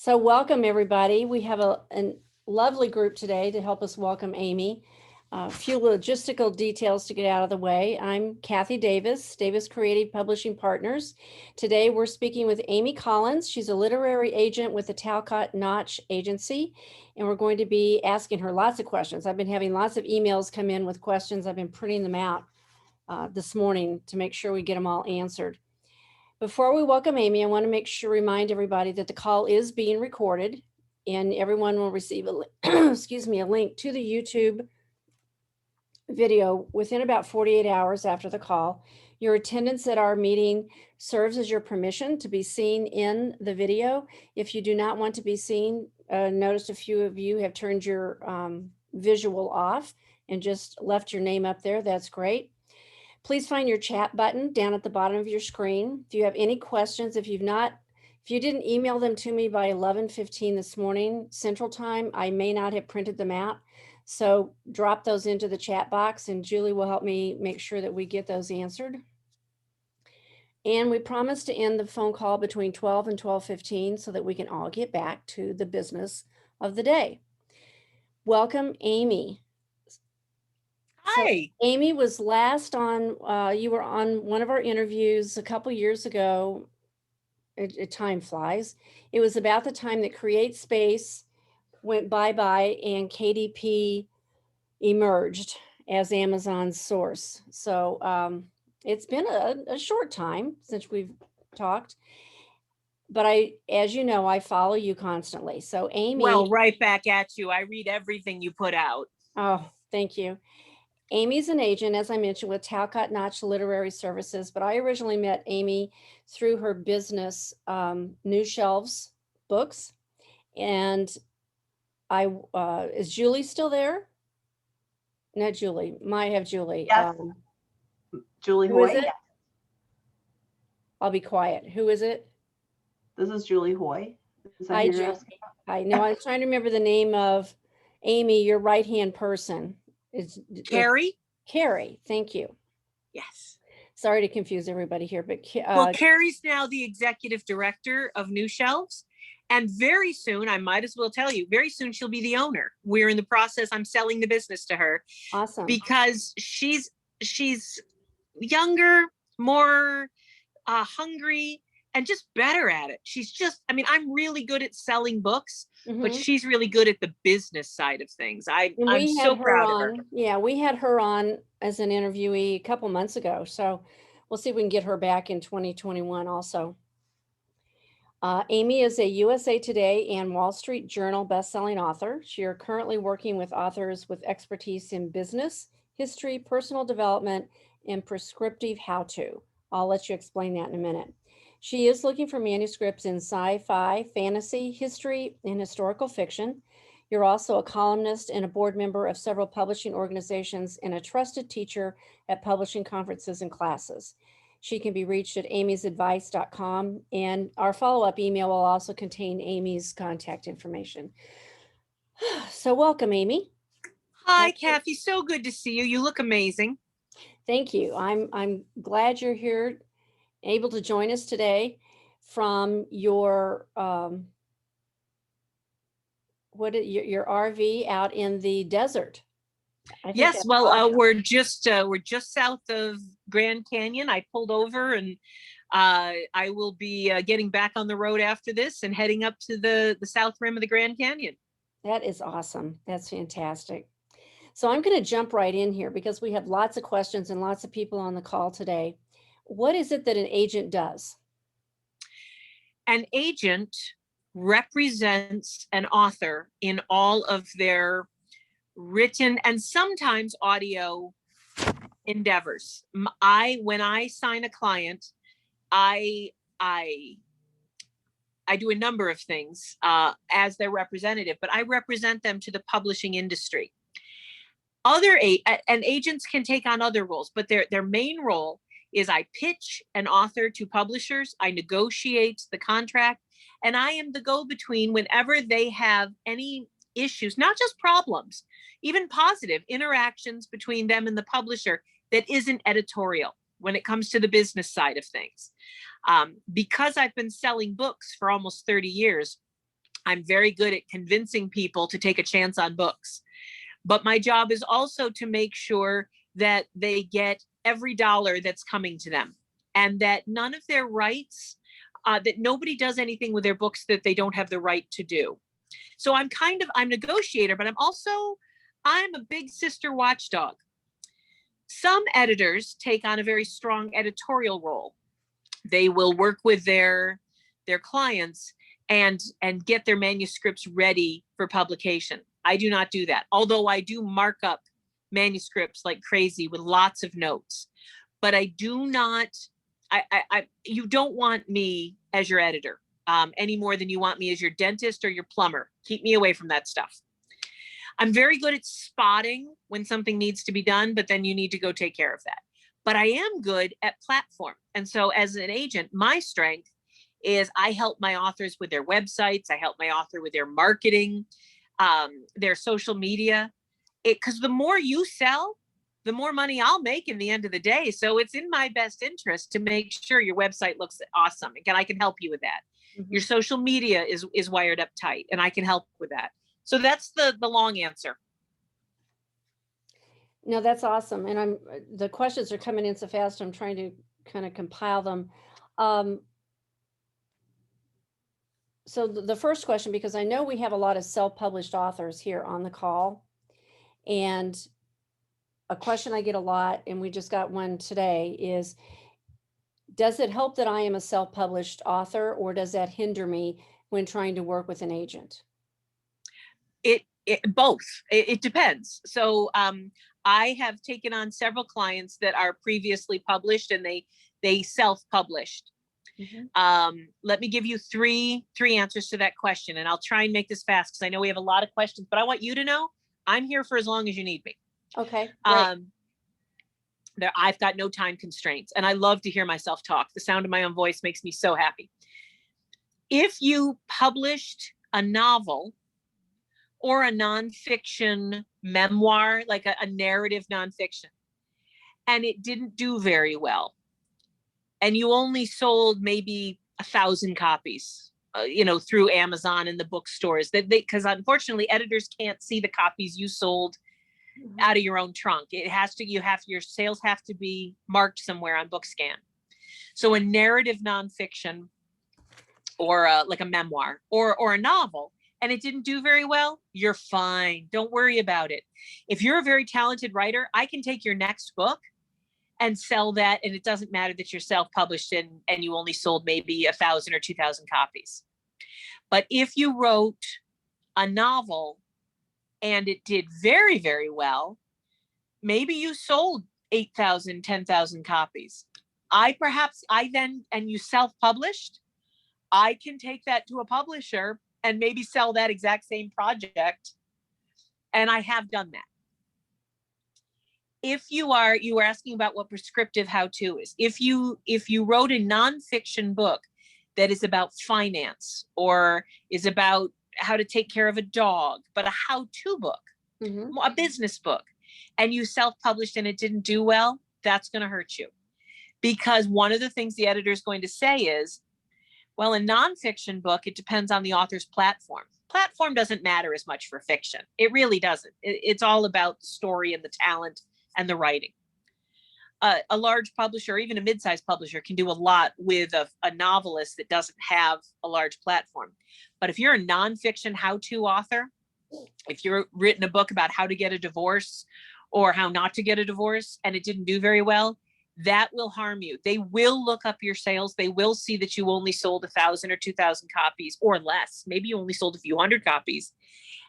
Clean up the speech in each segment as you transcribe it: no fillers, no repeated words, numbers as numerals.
So welcome, everybody. We have a lovely group today to help us welcome Amy. A few logistical details to get out of the way. I'm Kathy Davis, Davis Creative Publishing Partners. Today, we're speaking with Amy Collins. She's a literary agent with the Talcott Notch agency, and we're going to be asking her lots of questions. I've been having lots of emails come in with questions. I've been printing them out this morning to make sure we get them all answered. Before we welcome Amy, I want to remind everybody that the call is being recorded and everyone will receive a, excuse me, a link to the YouTube video within about 48 hours after the call. Your attendance at our meeting serves as your permission to be seen in the video. If you do not want to be seen, notice a few of you have turned your visual off and just left your name up there. That's great. Please find your chat button down at the bottom of your screen. If you have any questions, if you didn't email them to me by 11:15 this morning, Central Time, I may not have printed them out. So drop those into the chat box and Julie will help me make sure that we get those answered. And we promise to end the phone call between 12 and 12:15 so that we can all get back to the business of the day. Welcome, Amy. Hi. So Amy was last on, you were on one of our interviews a couple years ago. Time flies. It was about the time that Create Space went bye-bye and KDP emerged as Amazon's source. So it's been a short time since we've talked. But as you know, I follow you constantly. So Amy. Well, right back at you. I read everything you put out. Oh, thank you. Amy's an agent, as I mentioned, with Talcott Notch Literary Services, but I originally met Amy through her business, New Shelves Books. And is Julie still there? Not Julie, might have Julie. Yes. Julie Hoy. I'll be quiet. Who is it? This is Julie Hoy. Hi, Julie. I know. I was trying to remember the name of Amy, your right-hand person. Carrie? Carrie, thank you. Yes. Sorry to confuse everybody here, but well, Carrie's now the executive director of New Shelves, and very soon, I might as well tell you, very soon she'll be the owner. We're in the process. I'm selling the business to her. Awesome. Because she's younger, more hungry, and just better at it. She's just, I mean, I'm really good at selling books, but she's really good at the business side of things. I'm so proud of her. Yeah, we had her on as an interviewee a couple months ago. So we'll see if we can get her back in 2021 also. Amy is a USA Today and Wall Street Journal bestselling author. She is currently working with authors with expertise in business, history, personal development, and prescriptive how-to. I'll let you explain that in a minute. She is looking for manuscripts in sci-fi, fantasy, history, and historical fiction. You're also a columnist and a board member of several publishing organizations and a trusted teacher at publishing conferences and classes. She can be reached at amysadvice.com, and our follow-up email will also contain Amy's contact information. So welcome, Amy. Hi, Kathy. So good to see you. You look amazing. Thank you. I'm glad you're here, able to join us today from your your RV out in the desert. Yes, well, awesome. we're just south of Grand Canyon. I pulled over, and I will be getting back on the road after this and heading up to the south rim of the Grand Canyon. That is awesome. That's fantastic. So I'm going to jump right in here because we have lots of questions and lots of people on the call today. What is it that an agent does? An agent represents an author in all of their written and sometimes audio endeavors. When I sign a client, I do a number of things as their representative, but I represent them to the publishing industry. And agents can take on other roles, but their main role is I pitch an author to publishers, I negotiate the contract, and I am the go-between whenever they have any issues, not just problems, even positive interactions between them and the publisher that isn't editorial when it comes to the business side of things. Because I've been selling books for almost 30 years, I'm very good at convincing people to take a chance on books. But my job is also to make sure that they get every dollar that's coming to them, and that none of their rights, that nobody does anything with their books that they don't have the right to do. So I'm a negotiator, but I'm a big sister watchdog. Some editors take on a very strong editorial role. They will work with their clients and get their manuscripts ready for publication. I do not do that, although I do mark up manuscripts like crazy with lots of notes. But I do not, you don't want me as your editor any more than you want me as your dentist or your plumber. Keep me away from that stuff. I'm very good at spotting when something needs to be done, but then you need to go take care of that. But I am good at platform. And so as an agent, my strength is I help my authors with their websites. I help my author with their marketing, their social media. Because the more you sell, the more money I'll make in the end of the day. So it's in my best interest to make sure your website looks awesome. And I can help you with that. Mm-hmm. Your social media is wired up tight, and I can help with that. So that's the long answer. No, that's awesome. And the questions are coming in so fast, I'm trying to kind of compile them. So the first question, because I know we have a lot of self-published authors here on the call, and a question I get a lot, and we just got one today, is, does it help that I am a self-published author, or does that hinder me when trying to work with an agent? Both. It depends. So I have taken on several clients that are previously published, and they self-published. Mm-hmm. Let me give you three answers to that question, and I'll try and make this fast because I know we have a lot of questions, but I want you to know I'm here for as long as you need me. Okay. Great. I've got no time constraints, and I love to hear myself talk. The sound of my own voice makes me so happy. If you published a novel or a nonfiction memoir, like a narrative nonfiction, and it didn't do very well, and you only sold maybe 1,000 copies, through Amazon and the bookstores, because unfortunately editors can't see the copies you sold out of your own trunk. Your sales have to be marked somewhere on BookScan. So a narrative nonfiction, or like a memoir or a novel, and it didn't do very well, you're fine. Don't worry about it. If you're a very talented writer, I can take your next book and sell that, and it doesn't matter that you're self-published and you only sold maybe 1,000 or 2,000 copies. But if you wrote a novel and it did very, very well, maybe you sold 8,000, 10,000 copies. And you self-published, I can take that to a publisher and maybe sell that exact same project. And I have done that. If you were asking about what prescriptive how-to is. If you wrote a nonfiction book that is about finance, or is about how to take care of a dog, but a how-to book, mm-hmm. a business book, and you self-published and it didn't do well, that's going to hurt you. Because one of the things the editor is going to say is, well, a nonfiction book, it depends on the author's platform. Platform doesn't matter as much for fiction. It really doesn't. It's all about the story and the talent and the writing. A large publisher, or even a mid-sized publisher, can do a lot with a novelist that doesn't have a large platform. But if you're a nonfiction how-to author, if you've written a book about how to get a divorce or how not to get a divorce, and it didn't do very well, that will harm you. They will look up your sales. They will see that you only sold 1,000 or 2,000 copies or less. Maybe you only sold a few hundred copies.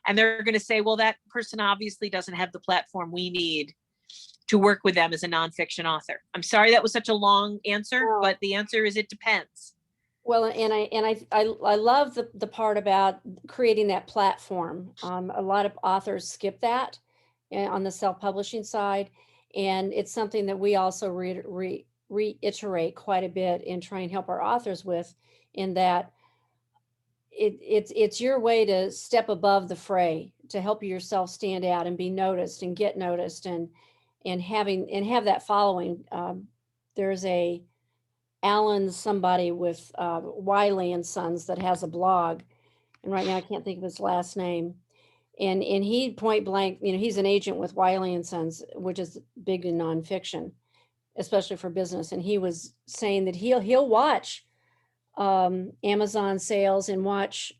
And they're going to say, well, that person obviously doesn't have the platform we need to work with them as a nonfiction author. I'm sorry that was such a long answer, but the answer is it depends. Well, and I love the part about creating that platform. A lot of authors skip that on the self-publishing side, and it's something that we also reiterate quite a bit and try and help our authors with, in that it's your way to step above the fray, to help yourself stand out and be noticed and get noticed and have that following. There's a Alan somebody with Wiley and Sons that has a blog, And right now I can't think of his last name. And he point blank, he's an agent with Wiley and Sons, which is big in nonfiction, especially for business. And he was saying that he'll watch Amazon sales and watch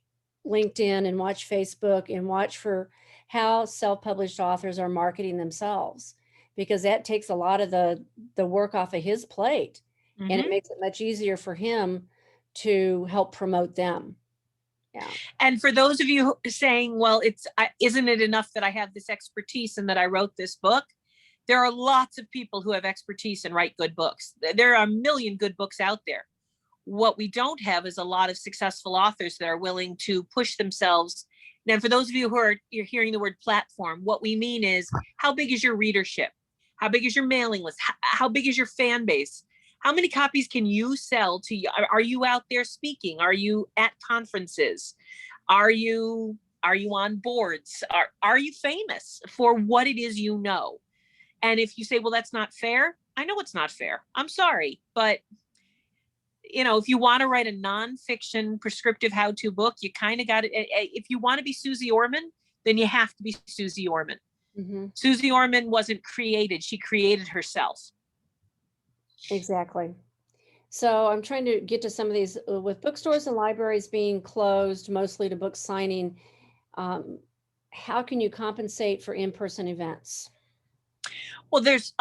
LinkedIn and watch Facebook and watch for how self-published authors are marketing themselves, because that takes a lot of the work off of his plate, and it makes it much easier for him to help promote them. Yeah. And for those of you saying, well, isn't it enough that I have this expertise and that I wrote this book? There are lots of people who have expertise and write good books. There are a million good books out there. What we don't have is a lot of successful authors that are willing to push themselves. Now, for those of you who you're hearing the word platform, what we mean is, how big is your readership? How big is your mailing list? How big is your fan base? How many copies can you sell to? Are you out there speaking? Are you at conferences? Are you on boards? Are you famous for what it is you know? And if you say, well, that's not fair, I know it's not fair. I'm sorry, but if you want to write a nonfiction prescriptive how-to book, you kind of got it. If you want to be Susie Orman, then you have to be Susie Orman. Susie Orman wasn't created. She created herself. Exactly. So I'm trying to get to some of these with bookstores and libraries being closed, mostly to book signing. How can you compensate for in-person events? Well, there's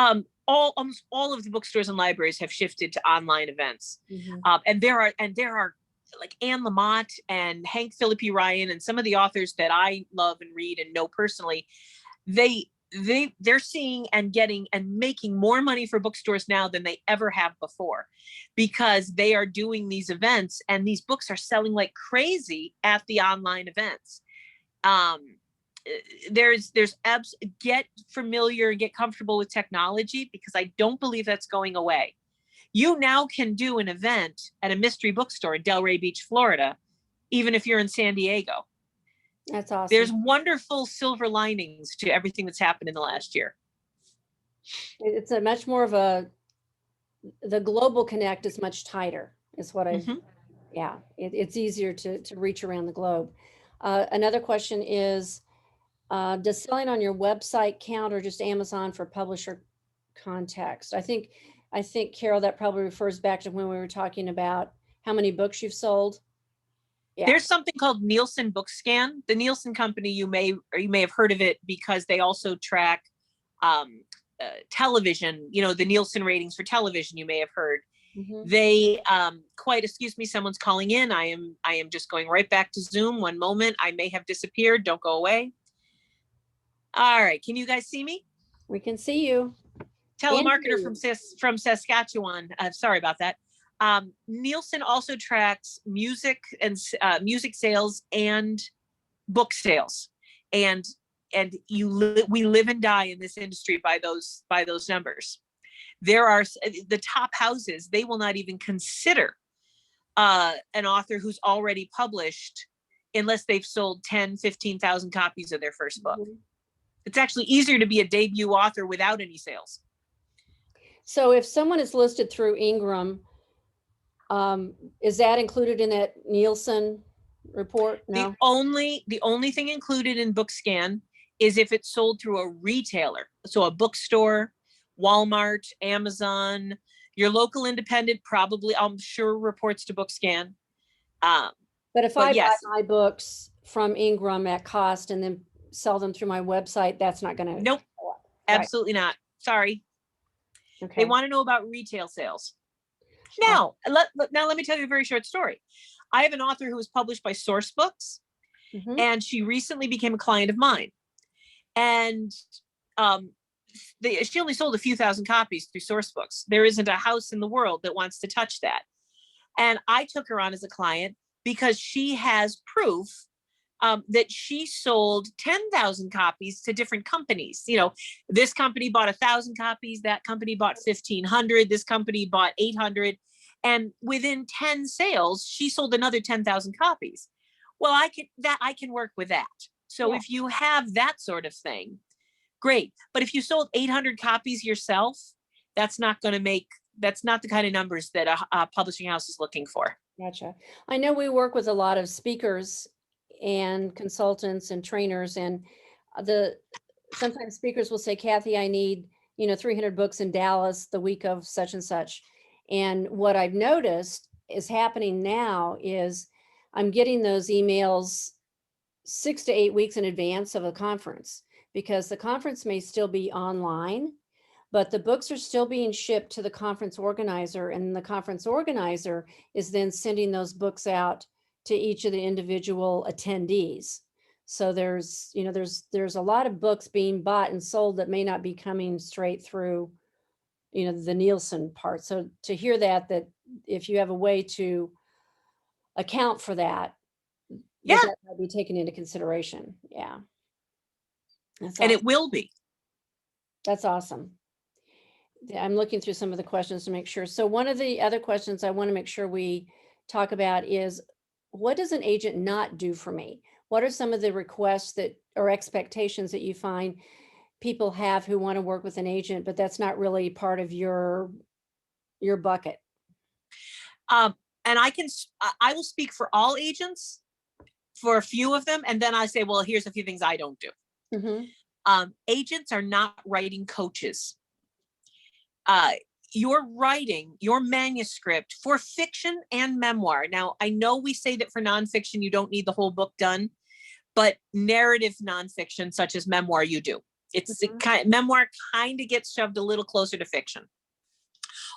almost all of the bookstores and libraries have shifted to online events. And there are like Anne Lamott and Hank Philippi Ryan and some of the authors that I love and read and know personally. They're seeing and getting and making more money for bookstores now than they ever have before, because they are doing these events and these books are selling like crazy at the online events. Get familiar and get comfortable with technology, because I don't believe that's going away. You now can do an event at a mystery bookstore in Delray Beach, Florida, even if you're in San Diego. That's awesome. There's wonderful silver linings to everything that's happened in the last year. It's a much more of the global connect is much tighter, is what it's easier to reach around the globe. Another question is, does selling on your website count, or just Amazon for publisher context? I think, Carol, that probably refers back to when we were talking about how many books you've sold. Yeah. There's something called Nielsen BookScan. The Nielsen company, you may have heard of it, because they also track television, the Nielsen ratings for television, you may have heard. They excuse me, someone's calling in. I am just going right back to Zoom. One moment. I may have disappeared. Don't go away. All right. Can you guys see me? We can see you. Telemarketer from Saskatchewan. Sorry about that. Nielsen also tracks music and music sales and book sales, and we live and die in this industry by those numbers. There are the top houses, they will not even consider an author who's already published unless they've sold 10, 15,000 copies of their first book. It's actually easier to be a debut author without any sales. So if someone is listed through Ingram, is that included in that Nielsen report? No. The only thing included in BookScan is if it's sold through a retailer. So a bookstore, Walmart, Amazon, your local independent probably, I'm sure, reports to BookScan. But if I buy my books from Ingram at cost and then sell them through my website, that's not going to. Nope, absolutely not. Sorry. Okay. They want to know about retail sales. Now, let me tell you a very short story. I have an author who was published by Source Books, and she recently became a client of mine. And she only sold a few thousand copies through Source Books. There isn't a house in the world that wants to touch that. And I took her on as a client because she has proof that she sold 10,000 copies to different companies. This company bought 1,000 copies, that company bought 1,500, this company bought 800. And within 10 sales, she sold another 10,000 copies. Well, I can work with that. So if you have that sort of thing, great. But if you sold 800 copies yourself, that's not the kind of numbers that a publishing house is looking for. Gotcha. I know we work with a lot of speakers and consultants and trainers, and sometimes speakers will say, Kathy, I need, 300 books in Dallas the week of such and such. And what I've noticed is happening now is I'm getting those emails 6 to 8 weeks in advance of a conference, because the conference may still be online, but the books are still being shipped to the conference organizer, and the conference organizer is then sending those books out to each of the individual attendees. So there's a lot of books being bought and sold that may not be coming straight through, the Nielsen part. So to hear that if you have a way to account for that, Yeah. that might be taken into consideration. Yeah. That's And awesome. it will be. That's awesome. I'm looking through some of the questions to make sure. So one of the other questions I want to make sure we talk about is, what does an agent not do for me? What are some of the requests or expectations that you find people have who want to work with an agent, but that's not really part of your bucket? And I will speak for all agents, for a few of them, and then I say, well, here's a few things I don't do. Mm-hmm. Agents are not writing coaches. You're writing your manuscript for fiction and memoir. Now, I know we say that for nonfiction, you don't need the whole book done, but narrative nonfiction, such as memoir, you do. Memoir kind of gets shoved a little closer to fiction.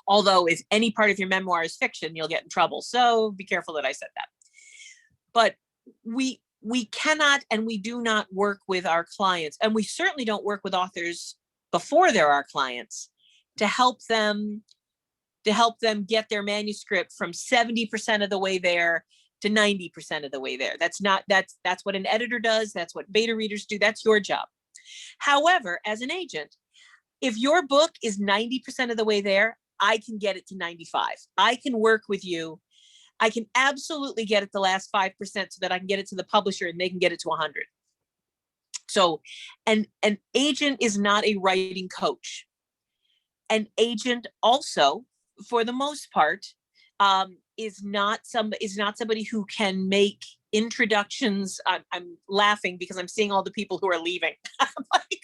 Although if any part of your memoir is fiction, you'll get in trouble. So be careful that I said that. But we cannot, and we do not work with our clients, and we certainly don't work with authors before they're our clients, to help them get their manuscript from 70% of the way there to 90% of the way there. That's what an editor does. That's what beta readers do. That's your job. However, as an agent, if your book is 90% of the way there, I can get it to 95. I can work with you. I can absolutely get it the last 5% so that I can get it to the publisher and they can get it to 100. So an agent is not a writing coach. An agent also, for the most part, is not somebody who can make introductions. I'm laughing because I'm seeing all the people who are leaving. I'm like,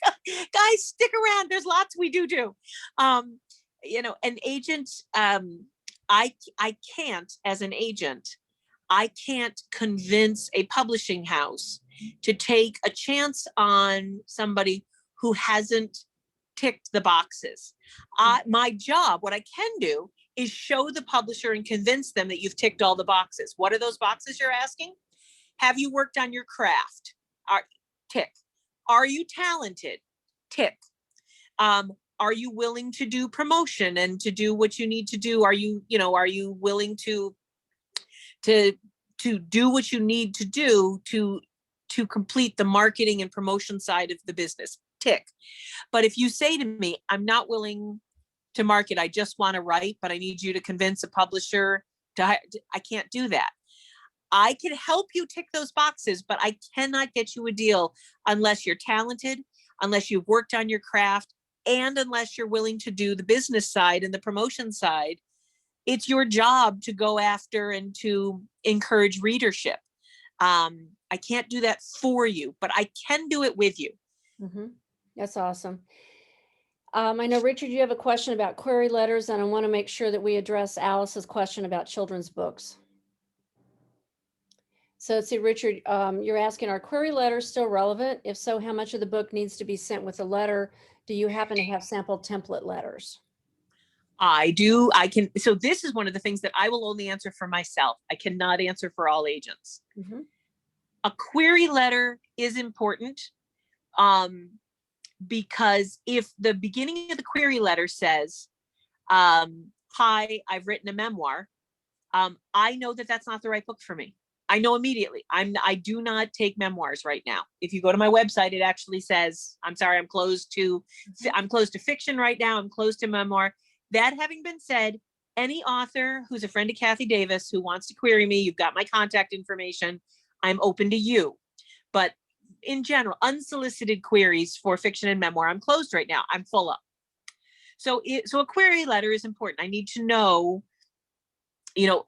guys, stick around. There's lots we do. An agent, I can't, as an agent, I can't convince a publishing house to take a chance on somebody who hasn't ticked the boxes. My job, what I can do, is show the publisher and convince them that you've ticked all the boxes. What are those boxes you're asking? Have you worked on your craft? Tick. Are you talented? Tick. Are you willing to do promotion and to do what you need to do? Are you willing to do what you need to do to complete the marketing and promotion side of the business? Tick. But if you say to me, I'm not willing to market, I just want to write, but I need you to convince a publisher I can't do that. I can help you tick those boxes, but I cannot get you a deal unless you're talented, unless you've worked on your craft, and unless you're willing to do the business side and the promotion side. It's your job to go after and to encourage readership. I can't do that for you, but I can do it with you. Mm-hmm. That's awesome. I know, Richard, you have a question about query letters, and I want to make sure that we address Alice's question about children's books. So let's see, Richard, you're asking, are query letters still relevant? If so, how much of the book needs to be sent with a letter? Do you happen to have sample template letters? I do. I can. So this is one of the things that I will only answer for myself. I cannot answer for all agents. Mm-hmm. A query letter is important. Because if the beginning of the query letter says, hi, I've written a memoir, I know that that's not the right book for me. I know immediately. I do not take memoirs right now. If you go to my website, it actually says, I'm sorry, I'm closed to fiction right now. I'm closed to memoir. That having been said, any author who's a friend of Kathy Davis who wants to query me, you've got my contact information. I'm open to you. But in general, unsolicited queries for fiction and memoir, I'm closed right now. I'm full up. So a query letter is important. I need to know,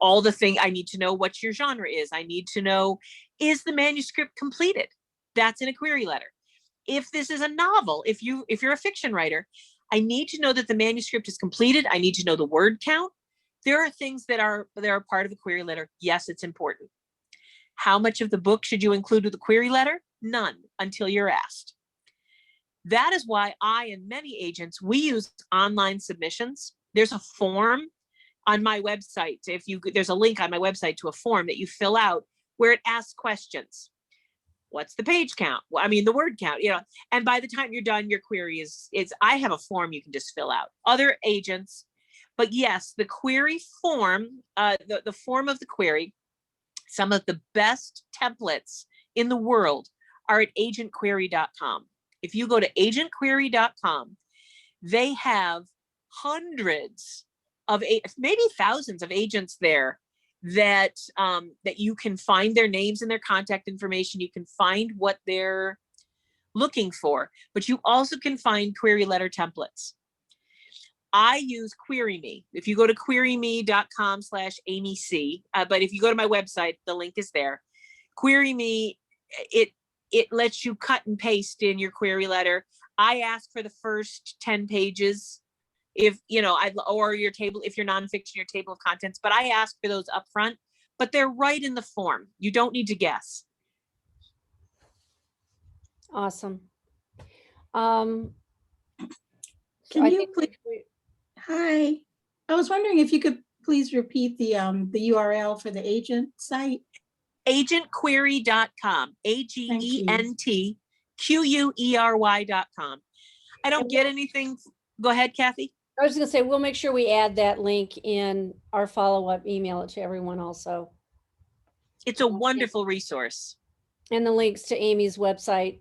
all the things. I need to know what your genre is. I need to know Is the manuscript completed? That's in a query letter. If this is a novel, if you're a fiction writer, I need to know that the manuscript is completed. I need to know the word count. There are things that are part of a query letter. Yes, it's important. How much of the book should you include with the query letter? None, until you're asked. That is why I and many agents, we use online submissions. There's a form on my website. There's a link on my website to a form that you fill out where it asks questions. What's the page count? Well, I mean, the word count, and by the time you're done, your query is I have a form you can just fill out. Other agents, but yes, the query form, the form of the query, some of the best templates in the world are at agentquery.com. If you go to agentquery.com, they have hundreds of, maybe thousands of agents there that you can find their names and their contact information. You can find what they're looking for, but you also can find query letter templates. I use QueryMe. If you go to queryme.com/AmyC, but if you go to my website, the link is there. QueryMe, it lets you cut and paste in your query letter. I ask for the first 10 pages if, or your table, if you're nonfiction, your table of contents, but I ask for those up front, but they're right in the form. You don't need to guess. Awesome. Can you please? Hi. I was wondering if you could please repeat the URL for the agent site. Agentquery.com. AGENTQUERY.com. I don't get anything. Go ahead, Kathy. I was going to say, we'll make sure we add that link in our follow-up, email it to everyone also. It's a wonderful resource. And the links to Amy's website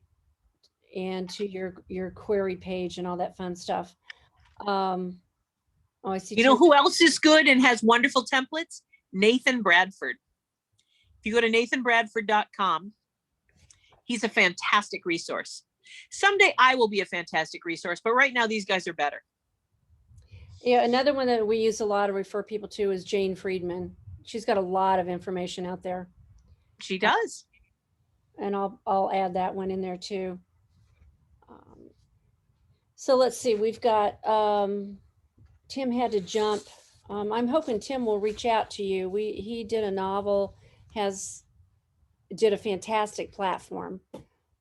and to your query page and all that fun stuff. I see. You know who else is good and has wonderful templates? Nathan Bradford. If you go to nathanbradford.com, he's a fantastic resource. Someday I will be a fantastic resource, but right now these guys are better. Yeah, another one that we use a lot to refer people to is Jane Friedman. She's got a lot of information out there. She does. And I'll add that one in there too. So let's see, we've got, Tim had to jump. I'm hoping Tim will reach out to you. He did a novel, did a fantastic platform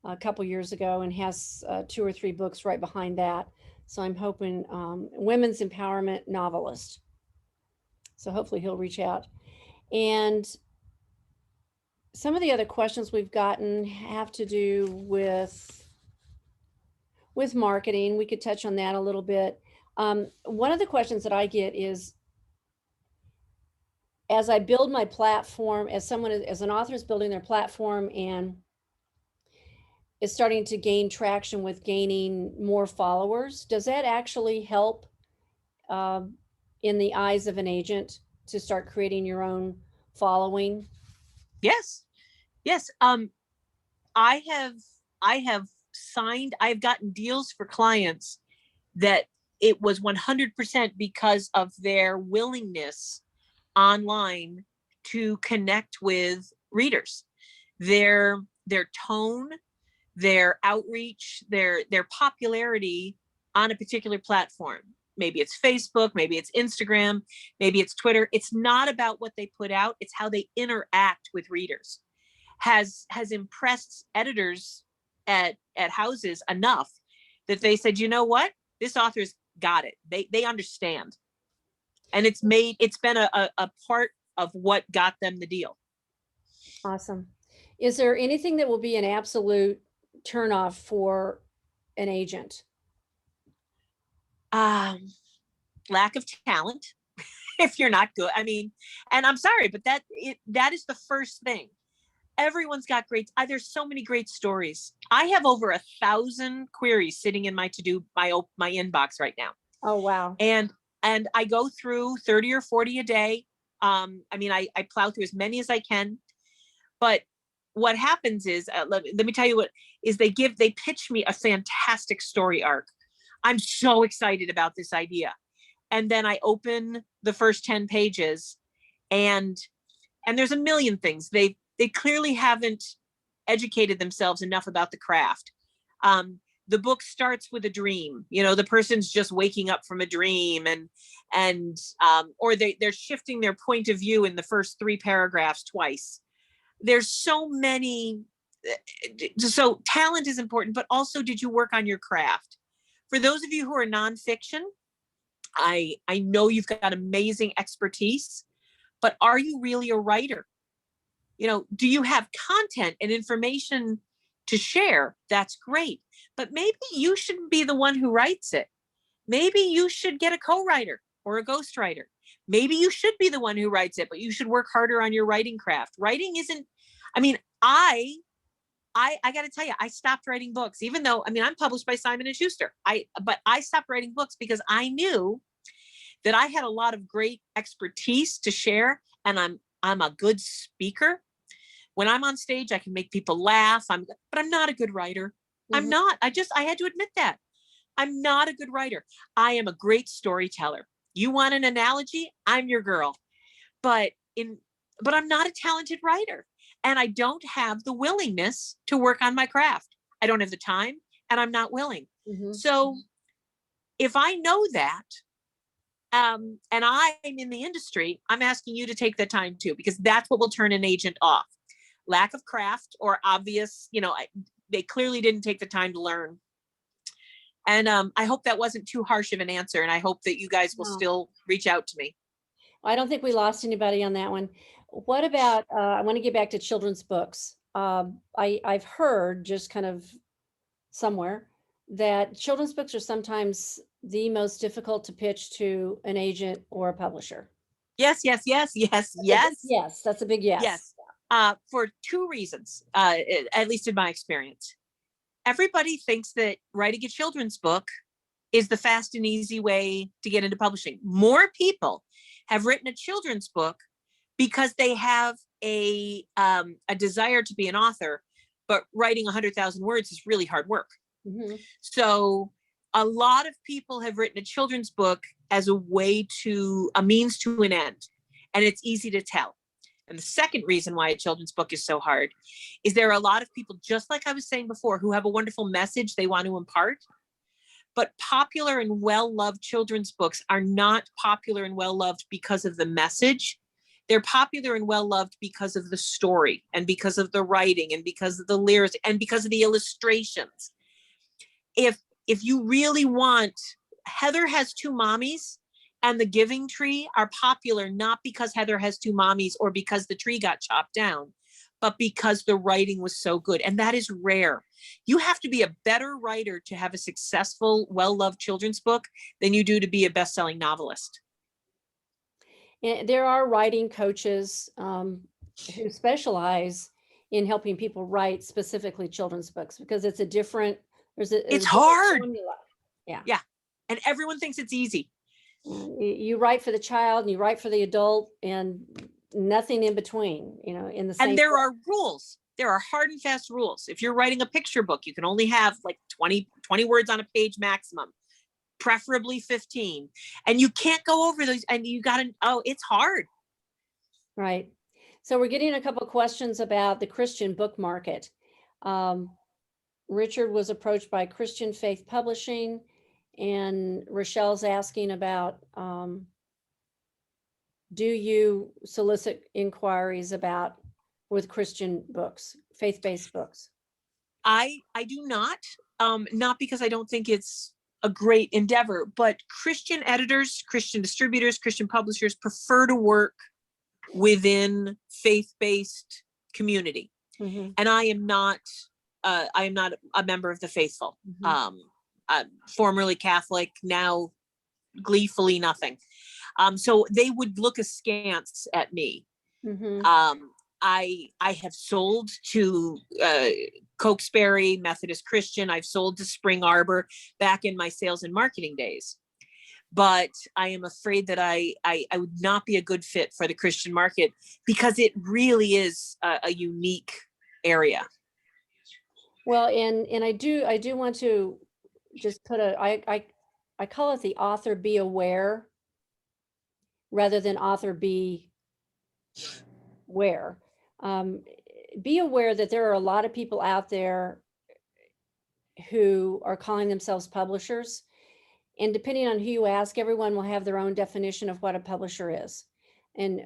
a couple years ago and has 2 or 3 books right behind that. So I'm hoping women's empowerment novelist. So hopefully he'll reach out. And some of the other questions we've gotten have to do with marketing. We could touch on that a little bit. One of the questions that I get is, as I build my platform, as an author is building their platform and is starting to gain traction with gaining more followers, does that actually help in the eyes of an agent to start creating your own following? Yes. I have gotten deals for clients that it was 100% because of their willingness online to connect with readers, their tone, their outreach, their popularity on a particular platform. Maybe it's Facebook, maybe it's Instagram, maybe it's Twitter. It's not about what they put out, it's how they interact with readers. Has impressed editors at houses enough that they said, you know what, this author's got it. They understand. And it's been a part of what got them the deal. Awesome. Is there anything that will be an absolute turnoff for an agent? Lack of talent. If you're not good, I mean, and I'm sorry, but that is the first thing. Everyone's got great. There's so many great stories. I have over 1,000 queries sitting in my my inbox right now. Oh wow! And I go through 30 or 40 a day. I plow through as many as I can. But what happens is, let me tell you what is they pitch me a fantastic story arc. I'm so excited about this idea, and then I open the first 10 pages, and there's a million things. They've they clearly haven't educated themselves enough about the craft. The book starts with a dream. You know, the person's just waking up from a dream, or they're shifting their point of view in the first 3 paragraphs twice. There's so many. So talent is important, but also, did you work on your craft? For those of you who are nonfiction, I know you've got amazing expertise, but are you really a writer? You know, do you have content and information to share? That's great. But maybe you shouldn't be the one who writes it. Maybe you should get a co-writer or a ghostwriter. Maybe you should be the one who writes it, but you should work harder on your writing craft. Writing isn't, I mean, I got to tell you, I stopped writing books, even though, I mean, I'm published by Simon & Schuster. But I stopped writing books because I knew that I had a lot of great expertise to share, and I'm a good speaker. When I'm on stage, I can make people laugh. But I'm not a good writer. I'm not. I had to admit that. I'm not a good writer. I am a great storyteller. You want an analogy? I'm your girl. But I'm not a talented writer. And I don't have the willingness to work on my craft. I don't have the time, and I'm not willing. So if I know that, and I'm in the industry, I'm asking you to take the time too, because that's what will turn an agent off. Lack of craft, or obvious, you know, they clearly didn't take the time to learn. And I hope that wasn't too harsh of an answer. And I hope that you guys will still reach out to me. I don't think we lost anybody on that one. What about, I want to get back to children's books. I've heard just kind of somewhere that children's books are sometimes the most difficult to pitch to an agent or a publisher. Yes. Yes, that's a big yes. Yes. For 2 reasons, at least in my experience. Everybody thinks that writing a children's book is the fast and easy way to get into publishing. More people have written a children's book because they have a desire to be an author, but writing 100,000 words is really hard work. So a lot of people have written a children's book as a means to an end, and it's easy to tell. And the second reason why a children's book is so hard is there are a lot of people, just like I was saying before, who have a wonderful message they want to impart. But popular and well-loved children's books are not popular and well-loved because of the message. They're popular and well-loved because of the story, and because of the writing, and because of the lyrics, and because of the illustrations. If you really want, Heather Has Two Mommies and The Giving Tree are popular not because Heather has 2 mommies or because the tree got chopped down, but because the writing was so good. And that is rare. You have to be a better writer to have a successful, well-loved children's book than you do to be a best-selling novelist. And there are writing coaches who specialize in helping people write specifically children's books, because it's a different, it's hard. Formula. Yeah. And everyone thinks it's easy. You write for the child and you write for the adult, and nothing in between, you know, in the same. And there are rules. There are hard and fast rules. If you're writing a picture book, you can only have like 20 words on a page maximum, preferably 15. And you can't go over those, and you got to, it's hard. Right. So we're getting a couple of questions about the Christian book market. Richard was approached by Christian Faith Publishing, and Rochelle's asking about, do you solicit inquiries with Christian books, faith-based books? I do not because I don't think it's a great endeavor, but Christian editors, Christian distributors, Christian publishers prefer to work within faith-based community. And I am not a member of the faithful. Formerly Catholic, now gleefully nothing. So they would look askance at me. I have sold to Cokesbury Methodist Christian. I've sold to Spring Arbor back in my sales and marketing days. But I am afraid that I would not be a good fit for the Christian market, because it really is a unique area. Well, and I do want to just put I call it the author be aware rather than author be where. be aware that there are a lot of people out there who are calling themselves publishers. And depending on who you ask, everyone will have their own definition of what a publisher is. And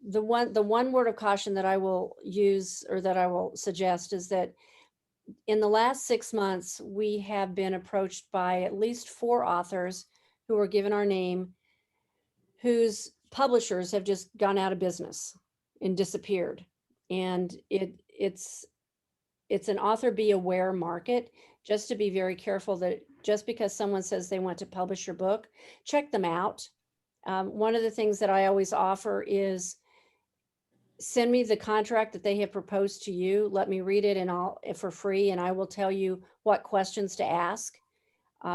the one word of caution that I will use, or that I will suggest, is that in the last 6 months, we have been approached by at least 4 authors who were given our name, whose publishers have just gone out of business and disappeared. And it's an author be aware market, just to be very careful that just because someone says they want to publish your book, check them out. One of the things that I always offer is send me the contract that they have proposed to you. Let me read it for free, and I will tell you what questions to ask,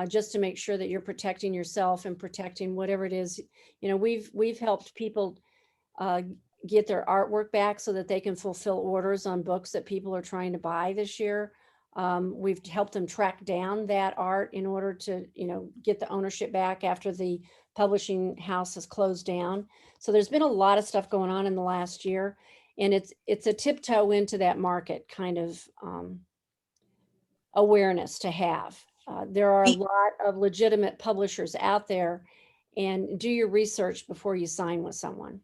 just to make sure that you're protecting yourself and protecting whatever it is. You know, we've helped people get their artwork back so that they can fulfill orders on books that people are trying to buy this year. We've helped them track down that art in order to, get the ownership back after the publishing house has closed down. So there's been a lot of stuff going on in the last year, and it's a tiptoe into that market kind of awareness to have. There are a lot of legitimate publishers out there, and do your research before you sign with someone.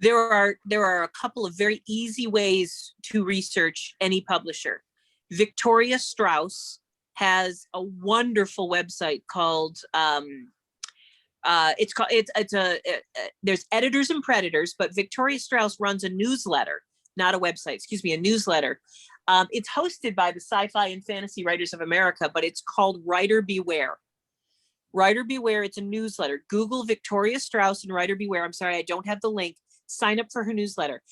There are a couple of very easy ways to research any publisher. Victoria Strauss has a wonderful website called there's Editors and Predators, but Victoria Strauss runs a newsletter, not a website, a newsletter. It's hosted by the Sci-Fi and Fantasy Writers of America, but it's called Writer Beware. Writer Beware, it's a newsletter. Google Victoria Strauss and Writer Beware. I'm sorry, I don't have the link. Sign up for her newsletter.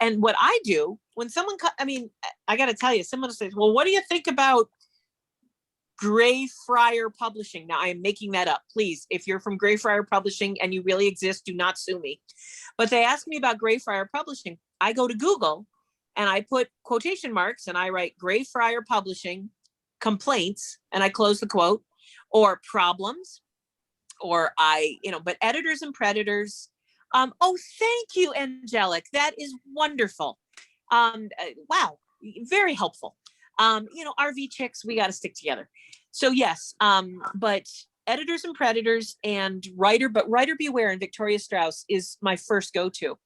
And what I do when someone, I got to tell you, someone says, well, what do you think about Greyfriar Publishing? Now I am making that up. Please, if you're from Greyfriar Publishing and you really exist, do not sue me. But they ask me about Greyfriar Publishing. I go to Google and I put quotation marks and I write Greyfriar Publishing complaints and I close the quote, or problems, or but Editors and Predators. Oh, thank you, Angelic. That is wonderful. Wow, very helpful. RV chicks, we got to stick together. So yes, but Editors and Predators and Writer Beware and Victoria Strauss is my first go-to.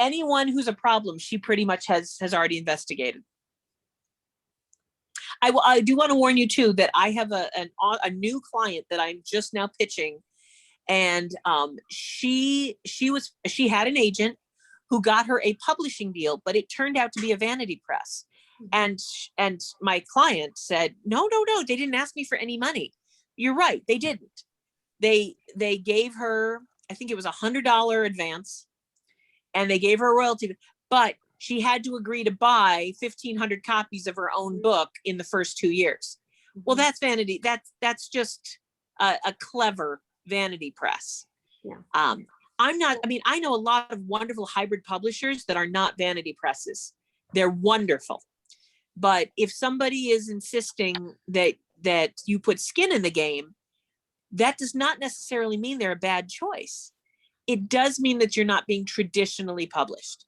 Anyone who's a problem, she pretty much has already investigated. I do want to warn you too that I have a new client that I'm just now pitching. And she had an agent who got her a publishing deal, but it turned out to be a vanity press. And my client said, no, they didn't ask me for any money. You're right, they didn't. They gave her, I think it was $100 advance, and they gave her a royalty, but she had to agree to buy 1,500 copies of her own book in the first 2 years. Well, that's vanity. That's just a clever vanity press. Yeah. I know a lot of wonderful hybrid publishers that are not vanity presses. They're wonderful. But if somebody is insisting that you put skin in the game, that does not necessarily mean they're a bad choice. It does mean that you're not being traditionally published.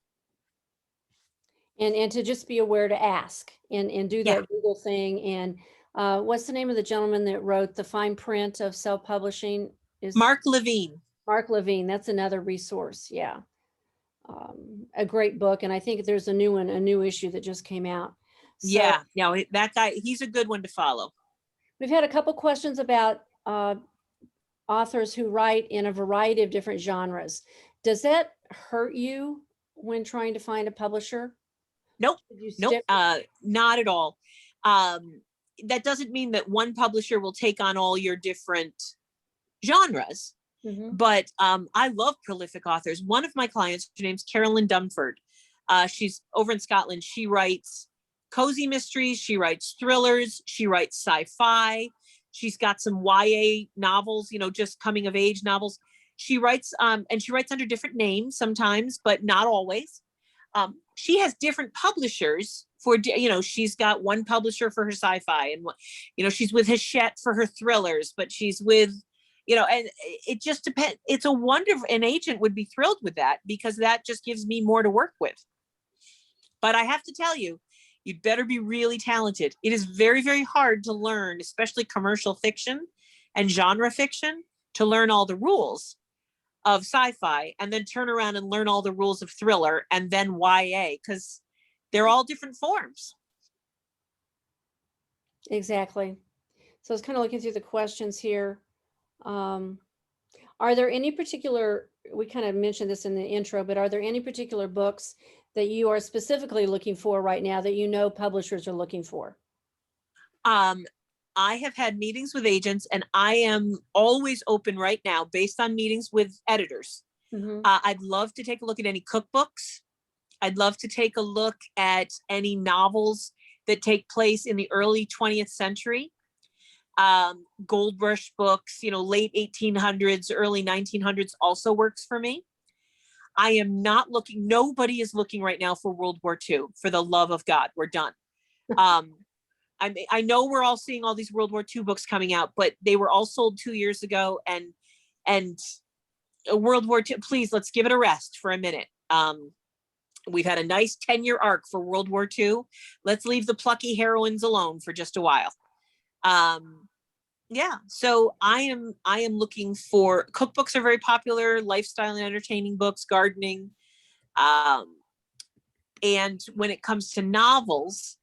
And to just be aware to ask and do that Google thing. And what's the name of the gentleman that wrote the fine print of self-publishing? Mark Levine. Mark Levine. That's another resource. Yeah. A great book. And I think there's a new issue that just came out. So, yeah. No, that guy, he's a good one to follow. We've had a couple questions about authors who write in a variety of different genres. Does that hurt you when trying to find a publisher? Nope. Not at all. That doesn't mean that one publisher will take on all your different genres. Mm-hmm. But I love prolific authors. One of my clients, her name's Carolyn Dunford. She's over in Scotland. She writes cozy mysteries. She writes thrillers. She writes sci-fi. She's got some YA novels, just coming of age novels. She writes, and she writes under different names sometimes, but not always. She has different publishers for, she's got one publisher for her sci-fi, and, she's with Hachette for her thrillers, but she's with, and it just depends. It's a wonderful, an agent would be thrilled with that because that just gives me more to work with. But I have to tell you, you'd better be really talented. It is very, very hard to learn, especially commercial fiction and genre fiction, to learn all the rules of sci-fi and then turn around and learn all the rules of thriller and then YA, because they're all different forms. Exactly. So I was kind of looking through the questions here. Are there any particular, we kind of mentioned this in the intro, but are there any particular books that you are specifically looking for right now that you know publishers are looking for? I have had meetings with agents, and I am always open right now based on meetings with editors. I'd love to take a look at any cookbooks. I'd love to take a look at any novels that take place in the early 20th century. Gold Rush books, late 1800s, early 1900s also works for me. I am not looking, nobody is looking right now for World War II, for the love of God, we're done. I know we're all seeing all these World War II books coming out, but they were all sold 2 years ago, and World War II, please, let's give it a rest for a minute. We've had a nice 10-year arc for World War II. Let's leave the plucky heroines alone for just a while. Yeah, so I am looking for, cookbooks are very popular, lifestyle and entertaining books, gardening. And when it comes to novels,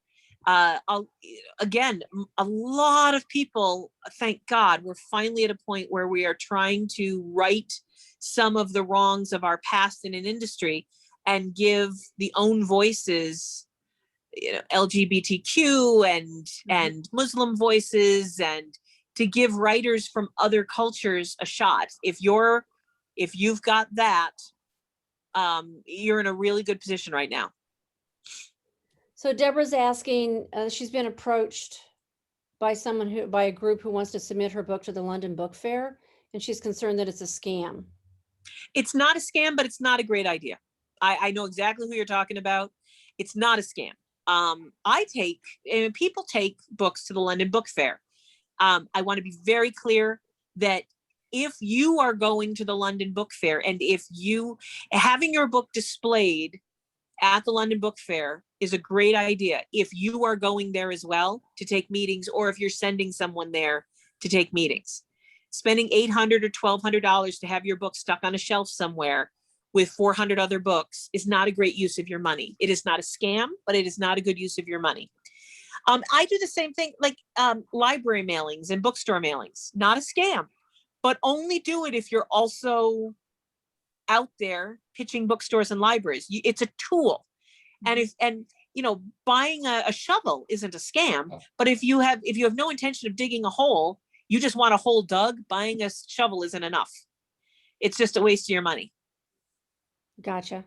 again, a lot of people, thank God, we're finally at a point where we are trying to right some of the wrongs of our past in an industry and give the own voices, LGBTQ and Muslim voices, and to give writers from other cultures a shot. If you've got that, you're in a really good position right now. So Deborah's asking, she's been approached by by a group who wants to submit her book to the London Book Fair, and she's concerned that it's a scam. It's not a scam, but it's not a great idea. I know exactly who you're talking about. It's not a scam. People take books to the London Book Fair. I want to be very clear that if you are going to the London Book Fair, and if having your book displayed at the London Book Fair is a great idea, if you are going there as well to take meetings, or if you're sending someone there to take meetings. Spending $800 or $1,200 to have your book stuck on a shelf somewhere with 400 other books is not a great use of your money. It is not a scam, but it is not a good use of your money. I do the same thing, like library mailings and bookstore mailings, not a scam, but only do it if you're also out there pitching bookstores and libraries. It's a tool. And buying a shovel isn't a scam, but if you have no intention of digging a hole, you just want a hole dug, buying a shovel isn't enough. It's just a waste of your money. Gotcha.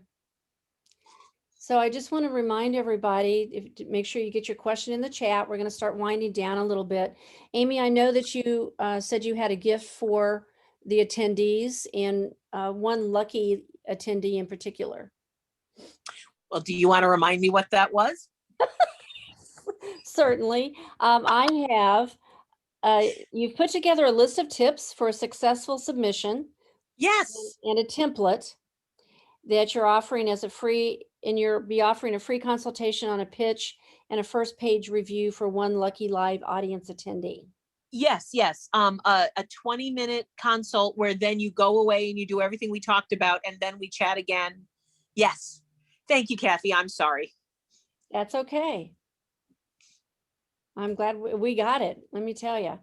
So I just want to remind everybody, to make sure you get your question in the chat. We're going to start winding down a little bit. Amy, I know that you said you had a gift for the attendees, and one lucky attendee in particular. Well, do you want to remind me what that was? Certainly. I have, you've put together a list of tips for a successful submission. Yes. And a template that you're offering as a free, and you'll be offering a free consultation on a pitch and a first page review for one lucky live audience attendee. Yes. A 20-minute consult where then you go away and you do everything we talked about, and then we chat again. Yes. Thank you, Kathy. I'm sorry. That's okay. I'm glad we got it. Let me tell you.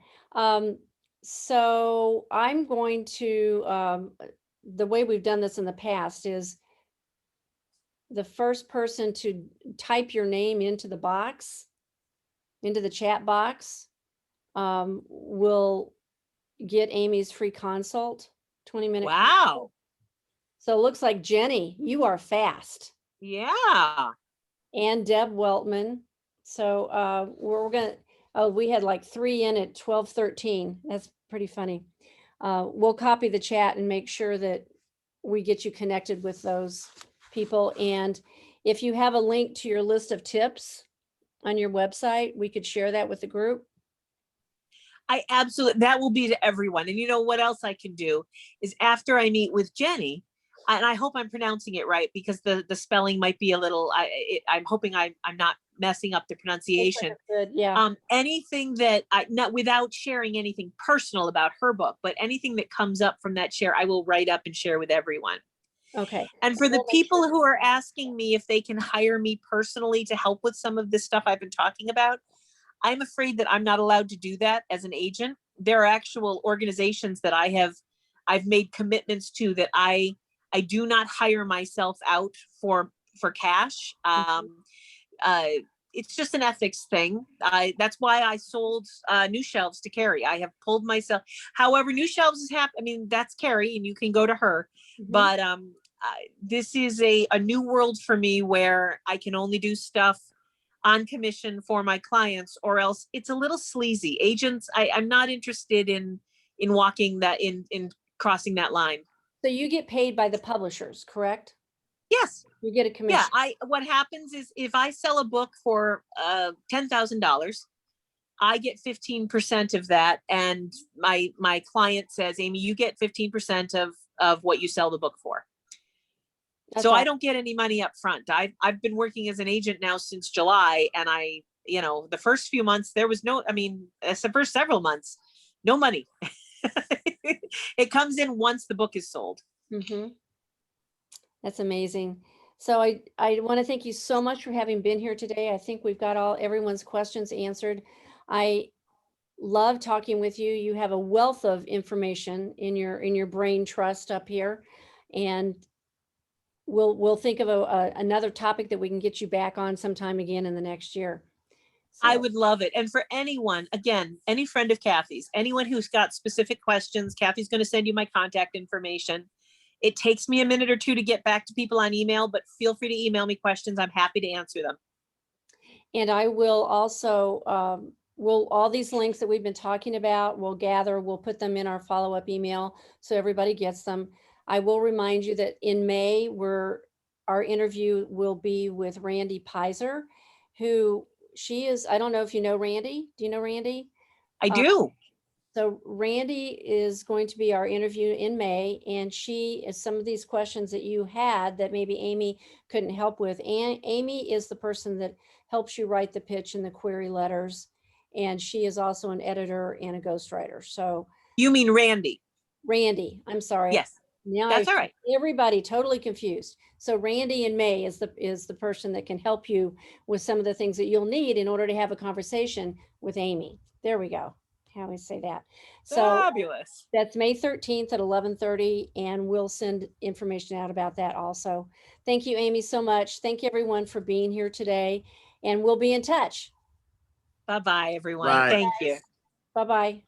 So I'm going to, the way we've done this in the past is the first person to type your name into the box, into the chat box, will get Amy's free consult, 20-minute. Wow. So it looks like Jenny, you are fast. Yeah. And Deb Weltman. So we're going to, we had like 3 in at 12:13. That's pretty funny. We'll copy the chat and make sure that we get you connected with those people. And if you have a link to your list of tips on your website, we could share that with the group. That will be to everyone. And you know what else I can do is, after I meet with Jenny, and I hope I'm pronouncing it right because the spelling might be a little, I'm hoping I'm not messing up the pronunciation. Good, yeah. Anything that not without sharing anything personal about her book, but anything that comes up from that share, I will write up and share with everyone. Okay. And for the We'll make people sure. who are asking me if they can hire me personally to help with some of this stuff I've been talking about, I'm afraid that I'm not allowed to do that as an agent. There are actual organizations that I've made commitments to that I do not hire myself out for cash. It's just an ethics thing. That's why I sold New Shelves to Carrie. I have pulled myself. However, New Shelves is happy. I mean, that's Carrie, and you can go to her. Mhm. But this is a new world for me where I can only do stuff on commission for my clients, or else it's a little sleazy. Agents, I'm not interested in walking that in crossing that line. So you get paid by the publishers, correct? Yes. You get a commission. Yeah, what happens is if I sell a book for $10,000, I get 15% of that, and my client says, Amy, you get 15% of what you sell the book for. That's So all. I don't get any money up front. I've been working as an agent now since July, and the first few months there was no, it's the first several months, no money. It comes in once the book is sold. Mm-hmm. That's amazing. So I want to thank you so much for having been here today. I think we've got everyone's questions answered. I love talking with you. You have a wealth of information in your brain trust up here, and we'll think of another topic that we can get you back on sometime again in the next year. I would love it. And for anyone, again, any friend of Kathy's, anyone who's got specific questions, Kathy's going to send you my contact information. It takes me a minute or two to get back to people on email, but feel free to email me questions. I'm happy to answer them. And I will also, all these links that we've been talking about, we'll put them in our follow-up email so everybody gets them. I will remind you that in May, our interview will be with Randy Pizer, who I don't know if you know Randy. Do you know Randy? I do. So Randy is going to be our interview in May, and she is some of these questions that you had that maybe Amy couldn't help with. And Amy is the person that helps you write the pitch and the query letters. And she is also an editor and a ghostwriter. So you mean Randy? Randy, I'm sorry. Yes. Now that's all right. Everybody totally confused. So Randy in May is the person that can help you with some of the things that you'll need in order to have a conversation with Amy. There we go. How do we say that? So fabulous. That's May 13th at 11:30, and we'll send information out about that also. Thank you, Amy, so much. Thank you, everyone, for being here today, and we'll be in touch. Bye-bye, everyone. Bye. Thank you. Bye-bye.